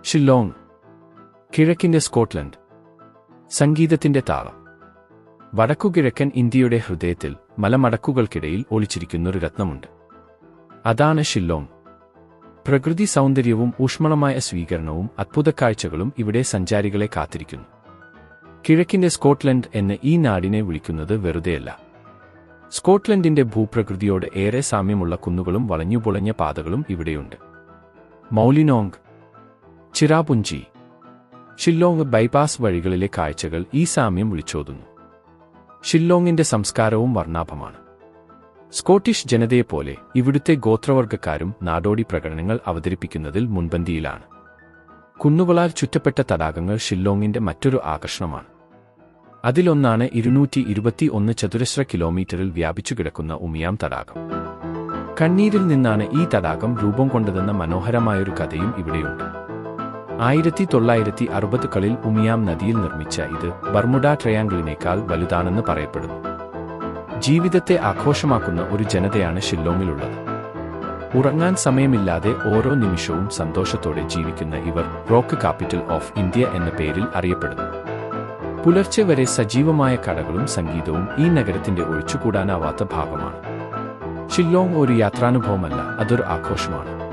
Shillong, കിഴക്കിന്റെ Scotland. സംഗീതത്തിന്റെ താളം. വടക്കുകിഴക്കൻ ഇന്ത്യയുടെ ഹൃദയത്തിൽ മലമടക്കുകൾക്കിടയിൽ ഒളിച്ചിരിക്കുന്നൊരു രത്നമുണ്ട്. അതാണ് ഷില്ലോങ്. പ്രകൃതി സൗന്ദര്യവും ഊഷ്മളമായ സ്വീകരണവും അത്ഭുതക്കാഴ്ചകളും ഇവിടെ സഞ്ചാരികളെ കാത്തിരിക്കുന്നു. കിഴക്കിന്റെ സ്കോട്ട്ലൻഡ് എന്ന് ഈ നാടിനെ വിളിക്കുന്നത് വെറുതെയല്ല. സ്കോട്ട്ലൻഡിന്റെ ഭൂപ്രകൃതിയോട് ഏറെ സാമ്യമുള്ള കുന്നുകളും വളഞ്ഞുപുളഞ്ഞ പാതകളും ഇവിടെയുണ്ട്. മൗലിനോങ്, ചിറാപുഞ്ചി, ഷില്ലോങ് ബൈപാസ് വഴികളിലെ കാഴ്ചകൾ ഈ സാമ്യം വിളിച്ചോതുന്നു. ഷില്ലോങ്ങിന്റെ സംസ്കാരവും വർണ്ണാഭമാണ്. സ്കോട്ടിഷ് ജനതയെപ്പോലെ ഇവിടുത്തെ ഗോത്രവർഗക്കാരും നാടോടി പ്രകടനങ്ങൾ അവതരിപ്പിക്കുന്നതിൽ മുൻപന്തിയിലാണ്. കുന്നുകളാൽ ചുറ്റപ്പെട്ട തടാകങ്ങൾ ഷില്ലോങ്ങിന്റെ മറ്റൊരു ആകർഷണമാണ്. അതിലൊന്നാണ് 221 ചതുരശ്ര കിലോമീറ്ററിൽ വ്യാപിച്ചുകിടക്കുന്ന ഉമിയാം തടാകം. കണ്ണീരിൽ നിന്നാണ് ഈ തടാകം രൂപം കൊണ്ടതെന്ന മനോഹരമായൊരു കഥയും ഇവിടെയുണ്ട്. 1960കളിൽ ഉമിയാം നദിയിൽ നിർമ്മിച്ച ഇത് ബർമുഡ ട്രയാങ്കിളിനേക്കാൾ വലുതാണെന്ന് പറയപ്പെടുന്നു. ജീവിതത്തെ ആഘോഷമാക്കുന്ന ഒരു ജനതയാണ് ഷില്ലോങ്ങിലുള്ളത്. ഉറങ്ങാൻ സമയമില്ലാതെ ഓരോ നിമിഷവും സന്തോഷത്തോടെ ജീവിക്കുന്ന ഇവർ റോക്ക് ക്യാപിറ്റൽ ഓഫ് ഇന്ത്യ എന്ന പേരിൽ അറിയപ്പെടുന്നു. പുലർച്ചെ വരെ സജീവമായ കടകളും സംഗീതവും ഈ നഗരത്തിന്റെ ഒഴിച്ചുകൂടാനാവാത്ത ഭാഗമാണ്. ഷില്ലോങ് ഒരു യാത്രാനുഭവമല്ല, അതൊരു ആഘോഷമാണ്.